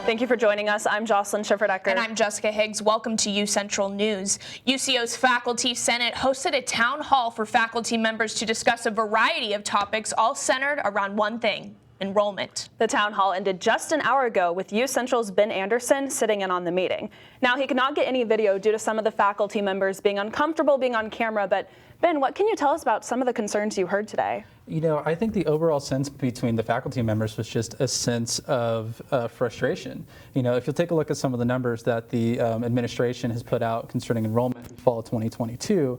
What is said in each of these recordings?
Thank you for joining us. I'm Jocelyn Schifferdecker. And I'm Jessica Higgs. Welcome to UCentral News. UCO's Faculty Senate hosted a town hall for faculty members to discuss a variety of topics, all centered around one thing: enrollment. The town hall ended just an hour ago with UCentral's Ben Anderson sitting in on the meeting. Now, he could not get any video due to some of the faculty members being uncomfortable being on camera, but Ben, what can you tell us about some of the concerns you heard today? You know, I think the overall sense between the faculty members was just a sense of frustration. You know, if you'll take a look at some of the numbers that the administration has put out concerning enrollment in fall of 2022,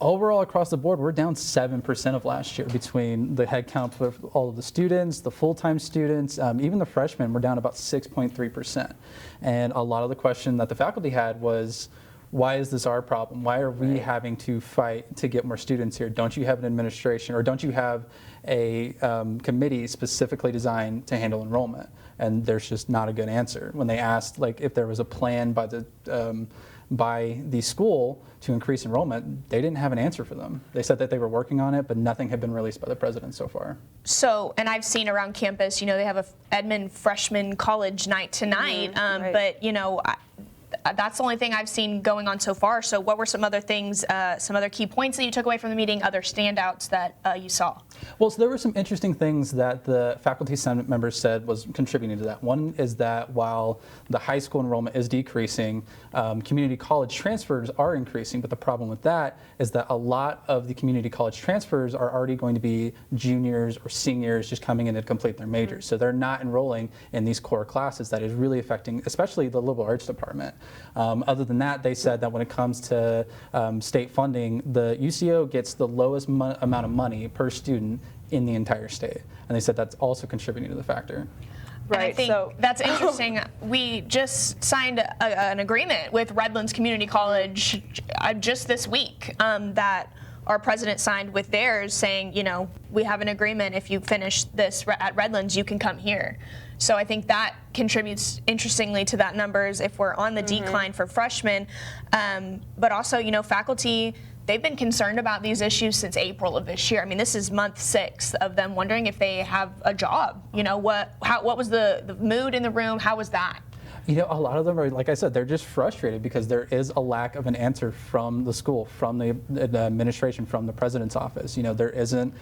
overall across the board, we're down 7% of last year between the head count for all of the students, the full-time students, even the freshmen, we're down about 6.3%. And a lot of the question that the faculty had was, why is this our problem? Why are we having to fight to get more students here? Don't you have an administration, or don't you have a committee specifically designed to handle enrollment? And there's just not a good answer. When they asked like if there was a plan by the school to increase enrollment, they didn't have an answer for them. They said that they were working on it, but nothing had been released by the president so far. So, and I've seen around campus, you know, they have a Edmond freshman college night tonight, right. but you know, that's the only thing I've seen going on so far. So what were some other things, some other key points that you took away from the meeting, other standouts that you saw? Well, so there were some interesting things that the faculty senate members said was contributing to that. One is that while the high school enrollment is decreasing, community college transfers are increasing, but the problem with that is that a lot of the community college transfers are already going to be juniors or seniors just coming in to complete their majors. So they're not enrolling in these core classes. That is really affecting, especially the liberal arts department. Other than that, they said that when it comes to state funding, the UCO gets the lowest amount of money per student in the entire state. And they said that's also contributing to the factor. Right. And I think that's interesting. We just signed an agreement with Redlands Community College just this week that our president signed with theirs, saying, you know, we have an agreement. If you finish this at Redlands, you can come here. So I think that contributes interestingly to that numbers if we're on the decline for freshmen. But also, you know, faculty, they've been concerned about these issues since April of this year. I mean, this is month 6 of them wondering if they have a job. You know, what was the mood in the room? How was that? You know, a lot of them are, like I said, they're just frustrated because there is a lack of an answer from the school, from the administration, from the president's office. You know, there isn't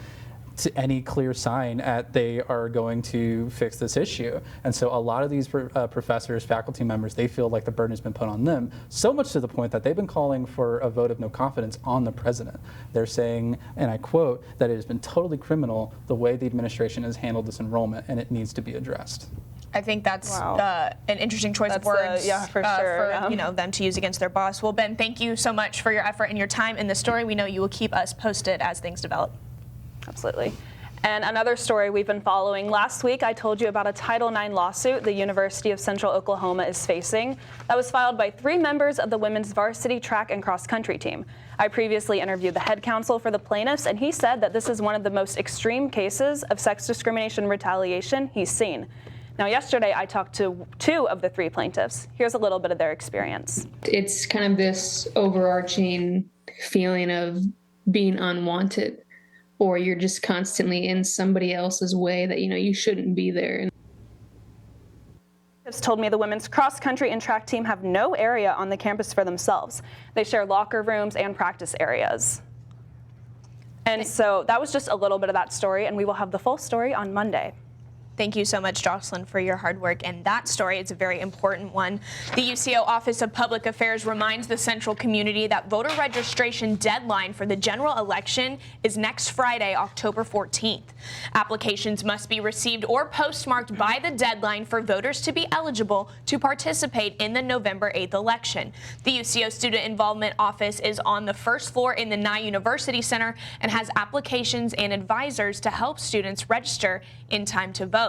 any clear sign that they are going to fix this issue. And so a lot of these professors, faculty members, they feel like the burden has been put on them, so much to the point that they've been calling for a vote of no confidence on the president. They're saying, and I quote, that it has been totally criminal the way the administration has handled this enrollment, and it needs to be addressed. I think that's an interesting choice of words for sure. For you know, them to use against their boss. Well, Ben, thank you so much for your effort and your time in the story. We know you will keep us posted as things develop. Absolutely. And another story we've been following. Last week, I told you about a Title IX lawsuit the University of Central Oklahoma is facing that was filed by 3 members of the women's varsity track and cross country team. I previously interviewed the head counsel for the plaintiffs, and he said that this is one of the most extreme cases of sex discrimination retaliation he's seen. Now, yesterday, I talked to 2 of the 3 plaintiffs. Here's a little bit of their experience. It's kind of this overarching feeling of being unwanted, or you're just constantly in somebody else's way that, you know, you shouldn't be there. Plaintiffs told me the women's cross country and track team have no area on the campus for themselves. They share locker rooms and practice areas. And so that was just a little bit of that story, and we will have the full story on Monday. Thank you so much, Jocelyn, for your hard work. And that story is a very important one. The UCO Office of Public Affairs reminds the Central community that voter registration deadline for the general election is next Friday, October 14th. Applications must be received or postmarked by the deadline for voters to be eligible to participate in the November 8th election. The UCO Student Involvement Office is on the first floor in the Nye University Center and has applications and advisors to help students register in time to vote.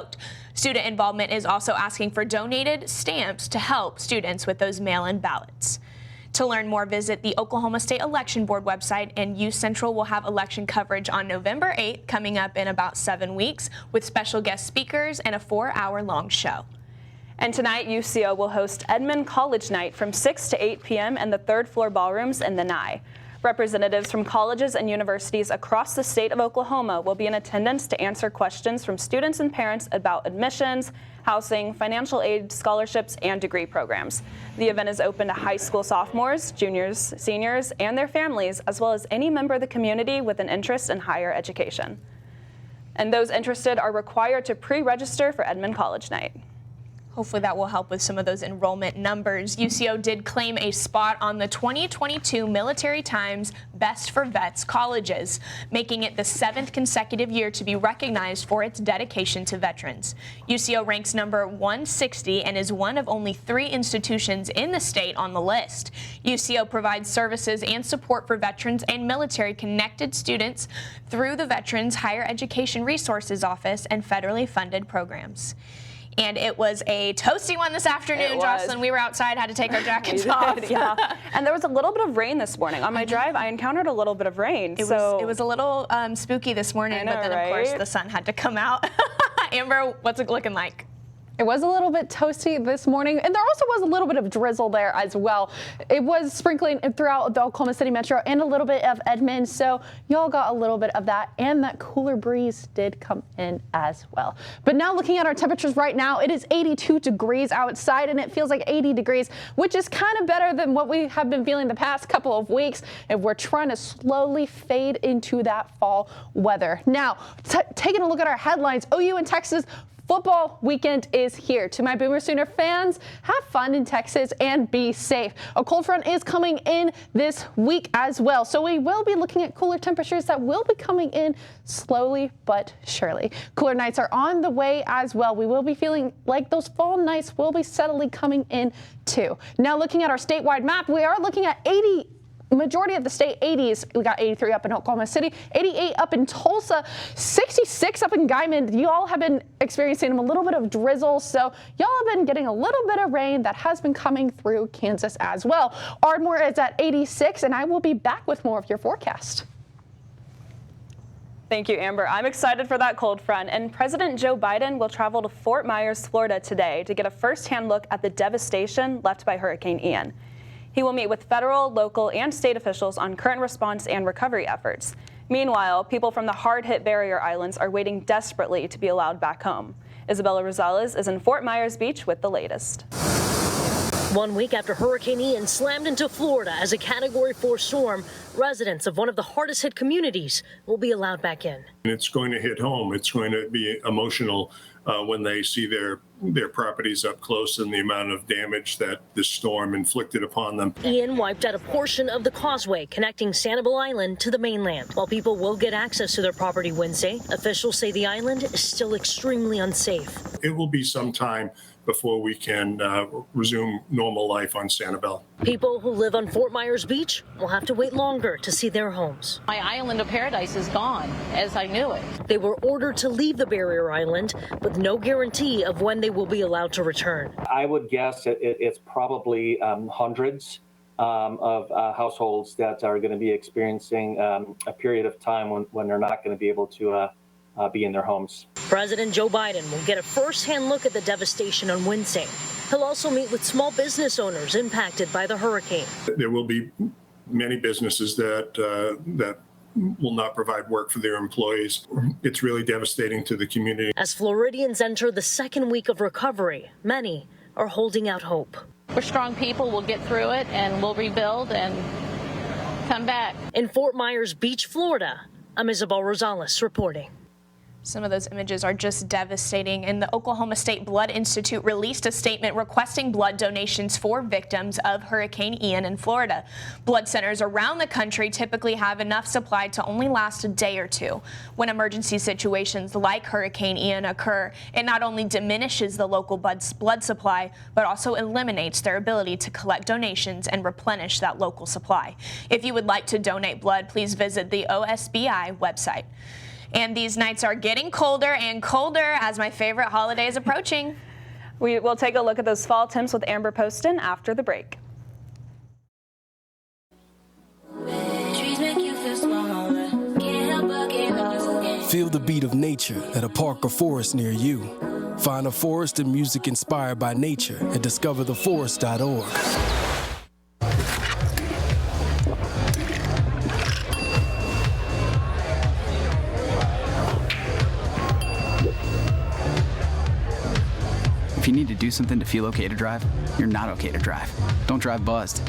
Student Involvement is also asking for donated stamps to help students with those mail-in ballots. To learn more, visit the Oklahoma State Election Board website, and UCentral will have election coverage on November 8th, coming up in about 7 weeks, with special guest speakers and a 4-hour-long show. And tonight, UCO will host Edmond College Night from 6 to 8 p.m. in the 3rd floor ballrooms in the Nye. Representatives from colleges and universities across the state of Oklahoma will be in attendance to answer questions from students and parents about admissions, housing, financial aid, scholarships, and degree programs. The event is open to high school sophomores, juniors, seniors, and their families, as well as any member of the community with an interest in higher education. And those interested are required to pre-register for Edmond College Night. Hopefully that will help with some of those enrollment numbers. UCO did claim a spot on the 2022 Military Times Best for Vets Colleges, making it the 7th consecutive year to be recognized for its dedication to veterans. UCO ranks number 160 and is one of only 3 institutions in the state on the list. UCO provides services and support for veterans and military-connected students through the Veterans Higher Education Resources Office and federally funded programs. And it was a toasty one this afternoon, Jocelyn. We were outside, had to take our jackets off. Yeah. And there was a little bit of rain this morning. On my drive, I encountered a little bit of rain. It was a little spooky this morning, but then, of course, the sun had to come out. Amber, what's it looking like? It was a little bit toasty this morning, and there also was a little bit of drizzle there as well. It was sprinkling throughout the Oklahoma City metro and a little bit of Edmond, so y'all got a little bit of that, and that cooler breeze did come in as well. But now looking at our temperatures right now, it is 82 degrees outside, and it feels like 80 degrees, which is kind of better than what we have been feeling the past couple of weeks, and we're trying to slowly fade into that fall weather. Now, taking a look at our headlines, OU in Texas, football weekend is here. To my Boomer Sooner fans, have fun in Texas and be safe. A cold front is coming in this week as well, so we will be looking at cooler temperatures that will be coming in slowly but surely. Cooler nights are on the way as well. We will be feeling like those fall nights will be steadily coming in too. Now looking at our statewide map, we are looking at majority of the state 80s. We got 83 up in Oklahoma City, 88 up in Tulsa, 66 up in Guymon. You all have been experiencing a little bit of drizzle, so y'all have been getting a little bit of rain that has been coming through Kansas as well. Ardmore is at 86, and I will be back with more of your forecast. Thank you, Amber. I'm excited for that cold front, and President Joe Biden will travel to Fort Myers, Florida today to get a first-hand look at the devastation left by Hurricane Ian. He will meet with federal, local, and state officials on current response and recovery efforts. Meanwhile, people from the hard-hit barrier islands are waiting desperately to be allowed back home. Isabella Rosales is in Fort Myers Beach with the latest. 1 week after Hurricane Ian slammed into Florida as a Category 4 storm, residents of one of the hardest hit communities will be allowed back in. It's going to hit home. It's going to be emotional when they see their properties up close and the amount of damage that the storm inflicted upon them. Ian wiped out a portion of the causeway connecting Sanibel Island to the mainland. While people will get access to their property Wednesday, officials say the island is still extremely unsafe. It will be some time before we can resume normal life on Sanibel. People who live on Fort Myers Beach will have to wait longer to see their homes. My island of paradise is gone, as I knew it. They were ordered to leave the barrier island with no guarantee of when they will be allowed to return. I would guess it's probably hundreds of households that are going to be experiencing a period of time when they're not going to be able to be in their homes. President Joe Biden will get a first-hand look at the devastation on Wednesday. He'll also meet with small business owners impacted by the hurricane. There will be many businesses that will not provide work for their employees. It's really devastating to the community. As Floridians enter the second week of recovery, many are holding out hope. We're strong people. We'll get through it, and we'll rebuild and come back. In Fort Myers Beach, Florida, I'm Isabel Rosales reporting. Some of those images are just devastating, and the Oklahoma State Blood Institute released a statement requesting blood donations for victims of Hurricane Ian in Florida. Blood centers around the country typically have enough supply to only last a day or two. When emergency situations like Hurricane Ian occur, it not only diminishes the local blood supply, but also eliminates their ability to collect donations and replenish that local supply. If you would like to donate blood, please visit the OSBI website. And these nights are getting colder and colder as my favorite holiday is approaching. We will take a look at those fall temps with Amber Poston after the break. Feel the beat of nature at a park or forest near you. Find a forest and music inspired by nature at discovertheforest.org. If you need to do something to feel okay to drive, you're not okay to drive. Don't drive buzzed.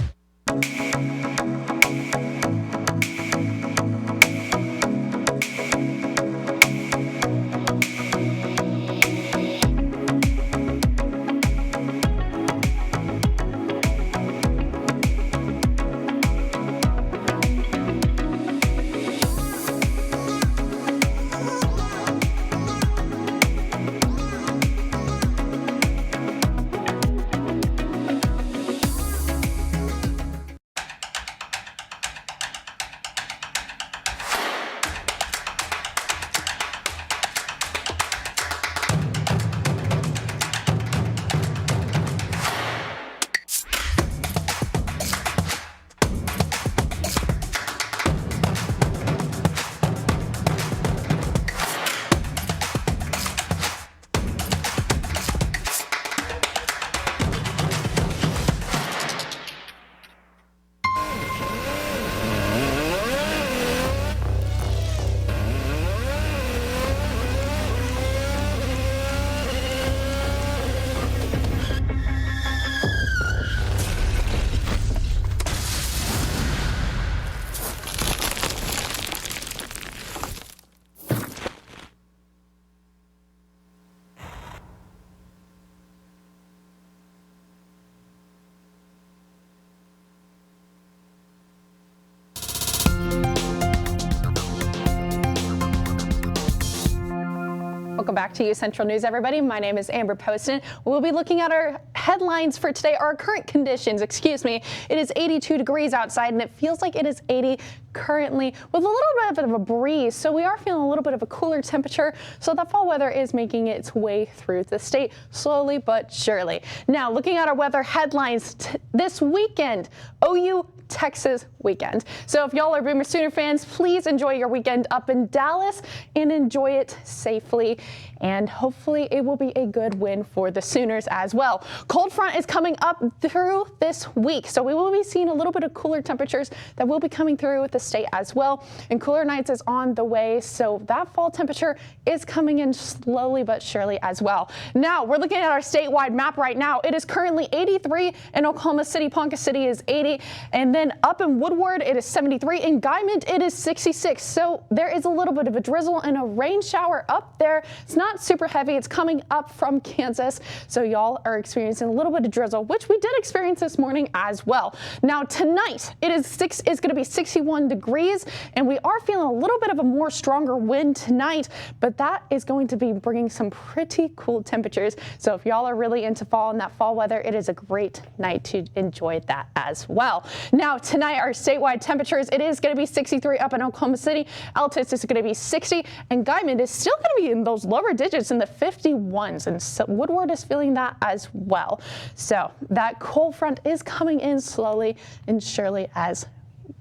Welcome back to UCentral News, everybody. My name is Amber Poston. We'll be looking at our headlines for today, our current conditions, excuse me. It is 82 degrees outside and it feels like it is 80 currently with a little bit of a breeze. So we are feeling a little bit of a cooler temperature. So that fall weather is making its way through the state slowly but surely. Now looking at our weather headlines this weekend, OU Texas weekend. So if y'all are Boomer Sooner fans, please enjoy your weekend up in Dallas and enjoy it safely. And hopefully it will be a good win for the Sooners as well. Cold front is coming up through this week. So we will be seeing a little bit of cooler temperatures that will be coming through the state as well. And cooler nights is on the way. So that fall temperature is coming in slowly but surely as well. Now we're looking at our statewide map right now. It is currently 83 in Oklahoma City. Ponca City is 80. And then up in Woodward, it is 73. In Guymont, it is 66. So there is a little bit of a drizzle and a rain shower up there. It's not super heavy. It's coming up from Kansas. So y'all are experiencing a little bit of drizzle, which we did experience this morning as well. Now tonight, it's going to be 61 degrees and we are feeling a little bit of a more stronger wind tonight, but that is going to be bringing some pretty cool temperatures. So if y'all are really into fall and that fall weather, it is a great night to enjoy that as well. Now tonight, our statewide temperatures, it is going to be 63 up in Oklahoma City. Altus is going to be 60 and Guymont is still going to be in those lower digits in the 51s, and so Woodward is feeling that as well. So that cold front is coming in slowly and surely as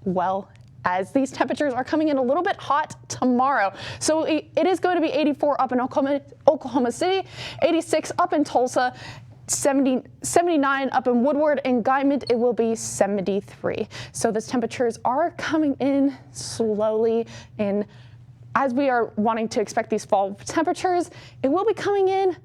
well, as these temperatures are coming in a little bit hot tomorrow. So it is going to be 84 up in Oklahoma City, 86 up in Tulsa, 79 up in Woodward, and Guymont it will be 73. So those temperatures are coming in slowly, and as we are wanting to expect these fall temperatures, it will be coming in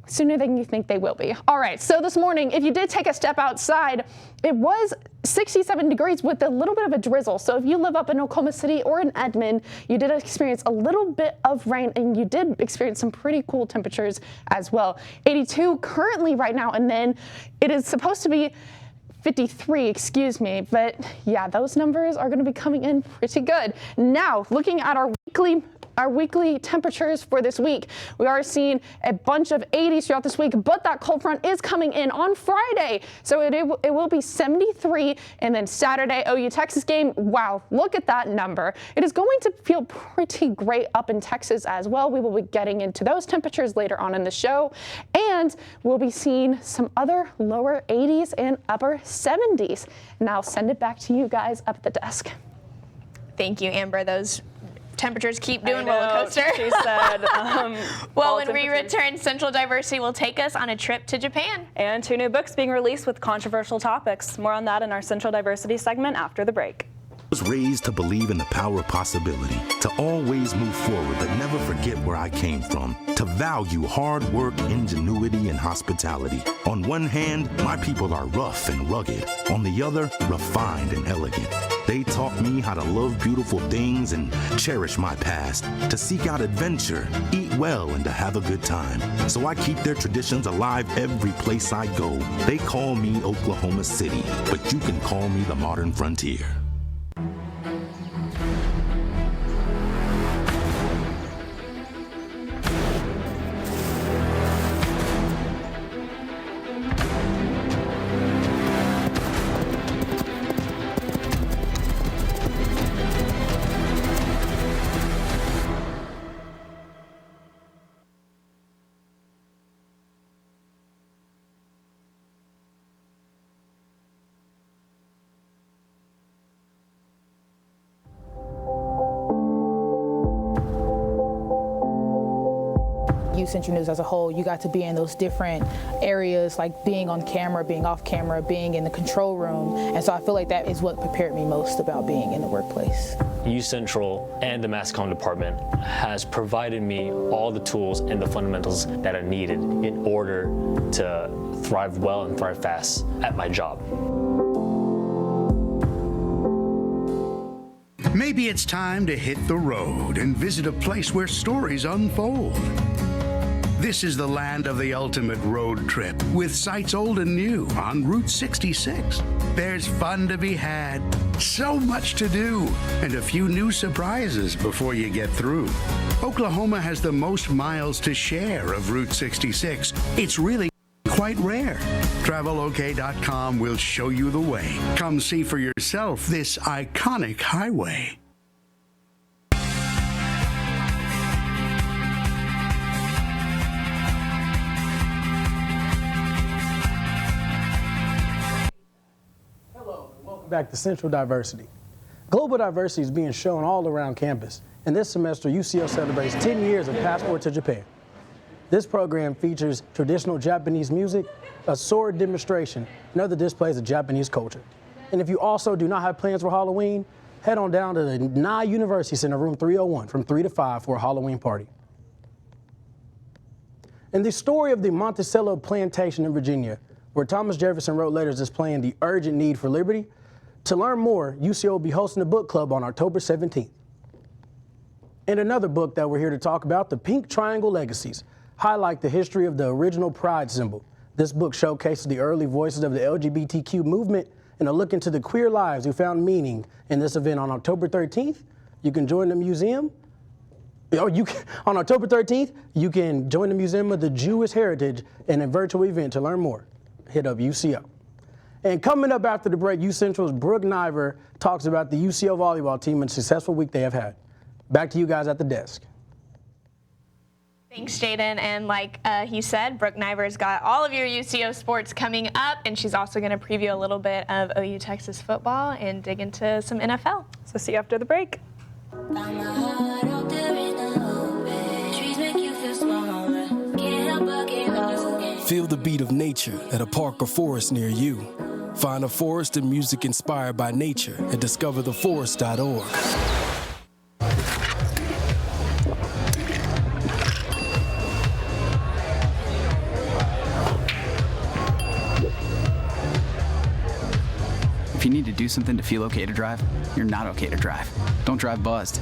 sooner than you think they will be. All right, so this morning, if you did take a step outside, it was 67 degrees with a little bit of a drizzle. So if you live up in Oklahoma City or in Edmond, you did experience a little bit of rain and you did experience some pretty cool temperatures as well. 82 currently right now, and then it is supposed to be 53, excuse me, but yeah, those numbers are going to be coming in pretty good. Now, looking at our weekly temperatures for this week, we are seeing a bunch of 80s throughout this week, but that cold front is coming in on Friday. So it will be 73, and then Saturday, OU Texas game, wow, look at that number. It is going to feel pretty great up in Texas as well. We will be getting into those temperatures later on in the show, and we'll be seeing some other lower 80s and upper 70s. And I'll send it back to you guys up at the desk. Thank you, Amber. Those temperatures keep doing roller coaster. She said. Well, when we return, Central Diversity will take us on a trip to Japan. And 2 new books being released with controversial topics. More on that in our Central Diversity segment after the break. was raised to believe in the power of possibility, to always move forward but never forget where I came from, to value hard work, ingenuity, and hospitality. On one hand, my people are rough and rugged. On the other, refined and elegant. They taught me how to love beautiful things and cherish my past, to seek out adventure, eat well, and to have a good time. So I keep their traditions alive every place I go. They call me Oklahoma City, but you can call me the modern frontier. UCentral News as a whole, you got to be in those different areas, like being on camera, being off camera, being in the control room. And so I feel like that is what prepared me most about being in the workplace. UCentral and the mass comm department has provided me all the tools and the fundamentals that are needed in order to thrive well and thrive fast at my job. Maybe it's time to hit the road and visit a place where stories unfold. This is the land of the ultimate road trip, with sights old and new on Route 66. There's fun to be had, so much to do, and a few new surprises before you get through. Oklahoma has the most miles to share of Route 66. It's really quite rare. TravelOK.com will show you the way. Come see for yourself this iconic highway. Back to Central Diversity. Global diversity is being shown all around campus, and this semester UCO celebrates 10 years of Passport to Japan. This program features traditional Japanese music, a sword demonstration, and other displays of Japanese culture. And if you also do not have plans for Halloween, head on down to the Nye University Center, room 301, from 3 to 5 for a Halloween party. And the story of the Monticello plantation in Virginia, where Thomas Jefferson wrote letters displaying the urgent need for liberty. To learn more, UCO will be hosting a book club on October 17th. And another book that we're here to talk about, The Pink Triangle Legacies, highlight the history of the original pride symbol. This book showcases the early voices of the LGBTQ movement and a look into the queer lives who found meaning in this event on October 13th. You can join the museum. On October 13th, you can join the Museum of the Jewish Heritage in a virtual event. To learn more, hit up UCO. And coming up after the break, UCentral's Brooke Niver talks about the UCO volleyball team and the successful week they have had. Back to you guys at the desk. Thanks, Jaden. And like he said, Brooke Niver's got all of your UCO sports coming up, and she's also going to preview a little bit of OU Texas football and dig into some NFL. So see you after the break. Feel the beat of nature at a park or forest near you. Find a forest and music inspired by nature at discovertheforest.org. If you need to do something to feel okay to drive, you're not okay to drive. Don't drive buzzed.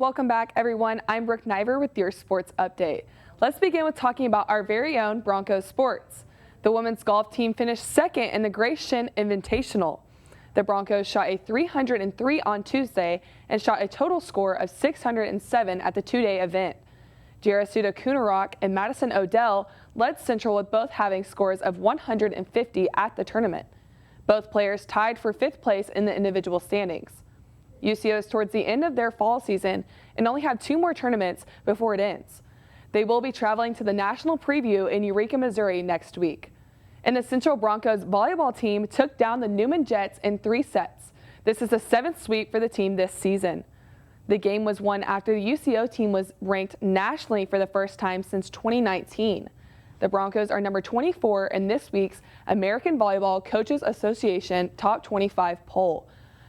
Welcome back, everyone. I'm Brooke Niver with your sports update. Let's begin with talking about our very own Broncos sports. The women's golf team finished second in the Grace Shin Invitational. The Broncos shot a 303 on Tuesday and shot a total score of 607 at the two-day event. Jarasuda Kunarok and Madison Odell led Central with both having scores of 150 at the tournament. Both players tied for 5th place in the individual standings. UCO is towards the end of their fall season and only have 2 more tournaments before it ends. They will be traveling to the National Preview in Eureka, Missouri next week. And the Central Broncos volleyball team took down the Newman Jets in 3 sets. This is the 7th sweep for the team this season. The game was won after the UCO team was ranked nationally for the first time since 2019. The Broncos are number 24 in this week's American Volleyball Coaches Association Top 25 poll.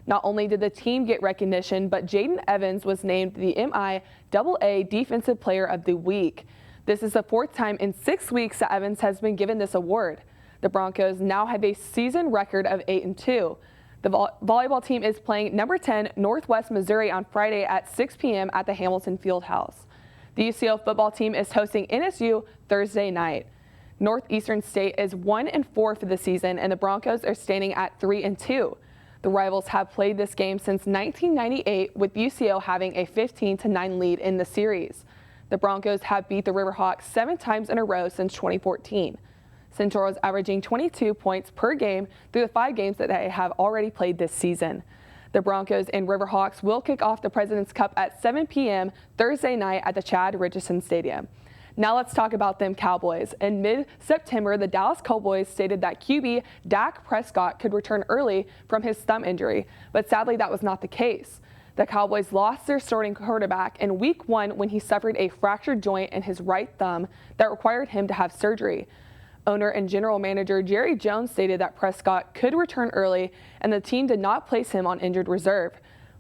Not only did the team get recognition, but Jaden Evans was named the MIAA Defensive Player of the Week. This is the 4th time in 6 weeks that Evans has been given this award. The Broncos now have a season record of 8-2. The volleyball team is playing number 10 Northwest Missouri on Friday at 6 p.m. at the Hamilton Fieldhouse. The UCO football team is hosting NSU Thursday night. Northeastern State is 1-4 for the season, and the Broncos are standing at 3-2. The rivals have played this game since 1998, with UCO having a 15-9 lead in the series. The Broncos have beat the Riverhawks 7 times in a row since 2014. Central is averaging 22 points per game through the 5 games that they have already played this season. The Broncos and Riverhawks will kick off the President's Cup at 7 p.m. Thursday night at the Chad Richardson Stadium. Now let's talk about them Cowboys. In mid-September, the Dallas Cowboys stated that QB Dak Prescott could return early from his thumb injury, but sadly that was not the case. The Cowboys lost their starting quarterback in Week 1 when he suffered a fractured joint in his right thumb that required him to have surgery. Owner and general manager Jerry Jones stated that Prescott could return early and the team did not place him on injured reserve.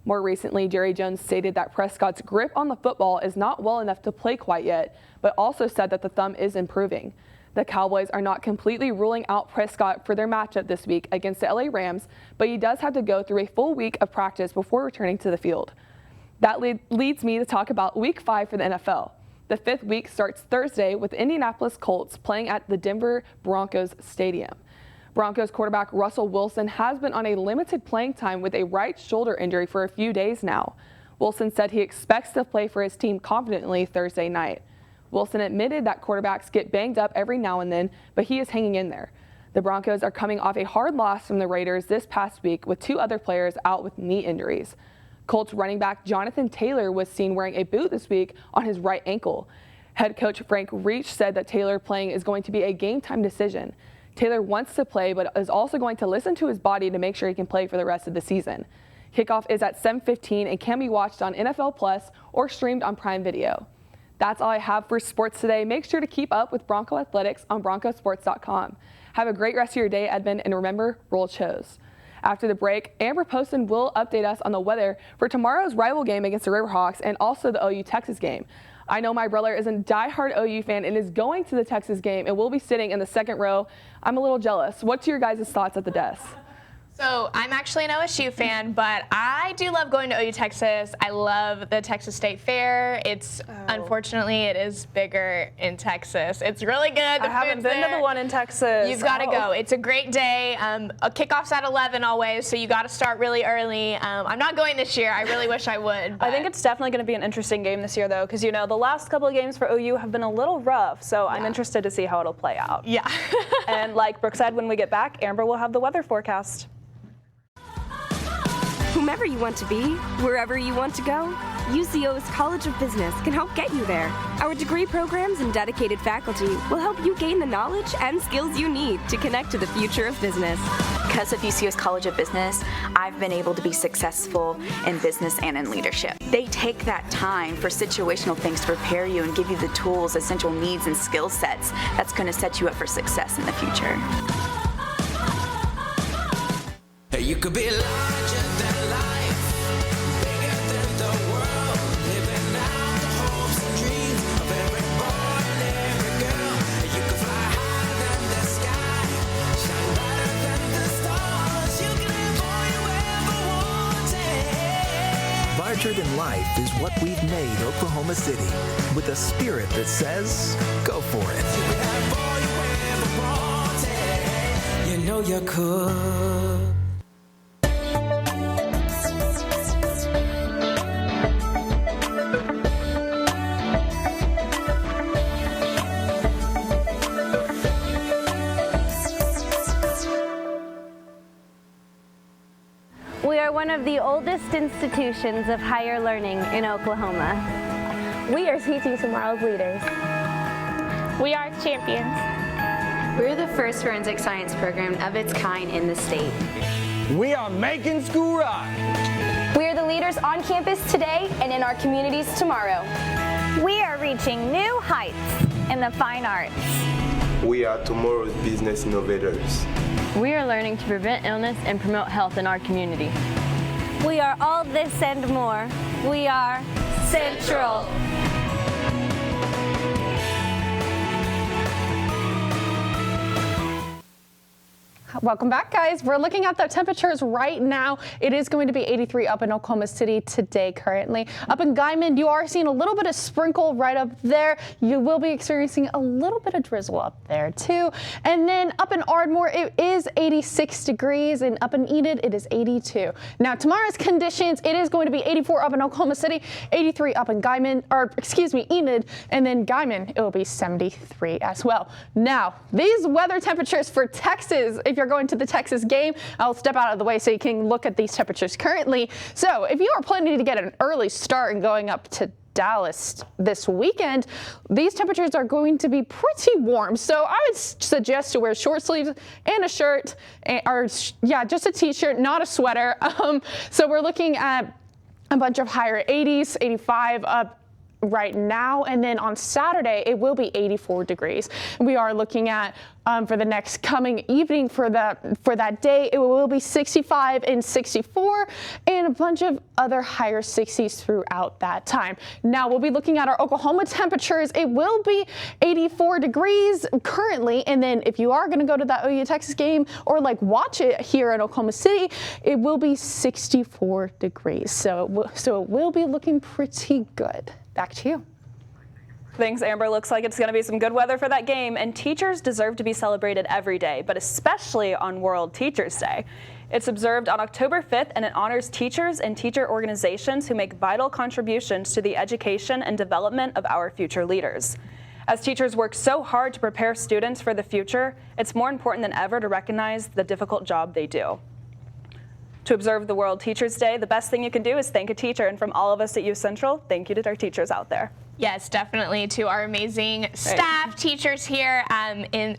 More recently, Jerry Jones stated that Prescott's grip on the football is not well enough to play quite yet, but also said that the thumb is improving. The Cowboys are not completely ruling out Prescott for their matchup this week against the LA Rams, but he does have to go through a full week of practice before returning to the field. That leads me to talk about Week 5 for the NFL. The 5th week starts Thursday with Indianapolis Colts playing at the Denver Broncos Stadium. Broncos quarterback Russell Wilson has been on a limited playing time with a right shoulder injury for a few days now. Wilson said he expects to play for his team confidently Thursday night. Wilson admitted that quarterbacks get banged up every now and then, but he is hanging in there. The Broncos are coming off a hard loss from the Raiders this past week with 2 other players out with knee injuries. Colts running back Jonathan Taylor was seen wearing a boot this week on his right ankle. Head coach Frank Reich said that Taylor playing is going to be a game-time decision. Taylor wants to play, but is also going to listen to his body to make sure he can play for the rest of the season. Kickoff is at 7:15 and can be watched on NFL Plus or streamed on Prime Video. That's all I have for sports today. Make sure to keep up with Bronco Athletics on broncosports.com. Have a great rest of your day, Edmond, and remember, roll Chose. After the break, Amber Poston will update us on the weather for tomorrow's rival game against the Riverhawks and also the OU Texas game. I know my brother is a diehard OU fan and is going to the Texas game and will be sitting in the 2nd row. I'm a little jealous. What's your guys' thoughts at the desk? So I'm actually an OSU fan, but I do love going to OU Texas. I love the Texas State Fair. Unfortunately, it is bigger in Texas. It's really good. I haven't been to the one in Texas. You've got to go. It's a great day. A kickoff's at 11 always, so you got to start really early. I'm not going this year. I really wish I would. I think it's definitely going to be an interesting game this year, though, because the last couple of games for OU have been a little rough. So I'm interested to see how it'll play out. Yeah. And like Brooke said, when we get back, Amber will have the weather forecast. Whomever you want to be, wherever you want to go, UCO's College of Business can help get you there. Our degree programs and dedicated faculty will help you gain the knowledge and skills you need to connect to the future of business. Because of UCO's College of Business, I've been able to be successful in business and in leadership. They take that time for situational things to prepare you and give you the tools, essential needs, and skill sets that's going to set you up for success in the future. Hey, you could be larger than life, bigger than the world, living out the hopes and dreams of every boy and every girl. You could fly higher than the sky, shine brighter than the stars. You can have all you ever wanted. Buy a larger than life is what we've made Oklahoma City, with a spirit that says, go for it. You know you could. We are one of the oldest institutions of higher learning in Oklahoma. We are teaching tomorrow's leaders. We are champions. We're the first forensic science program of its kind in the state. We are making school rock. We are the leaders on campus today and in our communities tomorrow. We are reaching new heights in the fine arts. We are tomorrow's business innovators. We are learning to prevent illness and promote health in our community. We are all this and more. We are Central. Welcome back, guys. We're looking at the temperatures right now. It is going to be 83 up in Oklahoma City today currently. Up in Guymon, you are seeing a little bit of sprinkle right up there. You will be experiencing a little bit of drizzle up there too. And then up in Ardmore, it is 86 degrees, and up in Enid, it is 82. Now, tomorrow's conditions, it is going to be 84 up in Oklahoma City, 83 up in Guymon, or excuse me, Enid, and then Guymon, it will be 73 as well. Now, these weather temperatures for Texas, if you're going to the Texas game, I'll step out of the way so you can look at these temperatures currently. So if you are planning to get an early start and going up to Dallas this weekend, these temperatures are going to be pretty warm. So I would suggest to wear short sleeves and a shirt, or just a t-shirt, not a sweater. So we're looking at a bunch of higher 80s, 85 up right now, and then on Saturday it will be 84 degrees. We are looking at for the next coming evening for that day, it will be 65 and 64 and a bunch of other higher 60s throughout that time. Now we'll be looking at our Oklahoma temperatures. It will be 84 degrees currently, and then if you are going to go to that OU Texas game or like watch it here in Oklahoma City, it will be 64 degrees. So it will be looking pretty good. Back to you. Thanks, Amber. Looks like it's going to be some good weather for that game, and teachers deserve to be celebrated every day, but especially on World Teachers Day. It's observed on October 5th, and it honors teachers and teacher organizations who make vital contributions to the education and development of our future leaders. As teachers work so hard to prepare students for the future, it's more important than ever to recognize the difficult job they do. To observe the World Teachers Day, the best thing you can do is thank a teacher. And from all of us at UCentral, thank you to our teachers out there. Yes, definitely, to our amazing staff, teachers here,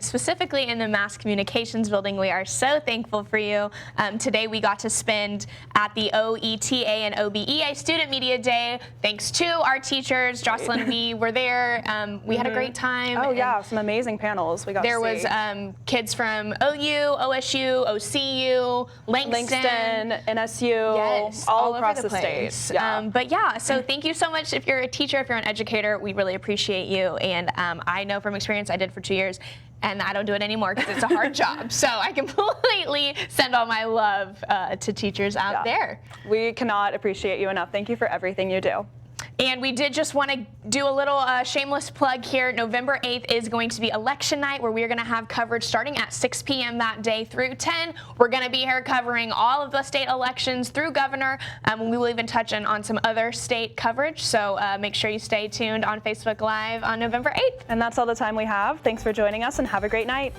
specifically in the Mass Communications building. We are so thankful for you. Today we got to spend at the OETA and OBEA Student Media Day. Thanks to our teachers. Jocelyn, we were there. We had a great time. Oh yeah, some amazing panels we got to see. There was kids from OU, OSU, OCU, Langston, NSU, yes, all across the place. state. Yeah. But yeah, so thank you so much. If you're a teacher, if you're an educator, we really appreciate you. And I know from experience, I did for 2 years, and I don't do it anymore because it's a hard job. So I completely send all my love to teachers out there. We cannot appreciate you enough. Thank you for everything you do. And we did just want to do a little shameless plug here. November 8th is going to be election night, where we are going to have coverage starting at 6 p.m. that day through 10. We're going to be here covering all of the state elections through governor. We will even touch on some other state coverage. So make sure you stay tuned on Facebook Live on November 8th. And that's all the time we have. Thanks for joining us, and have a great night.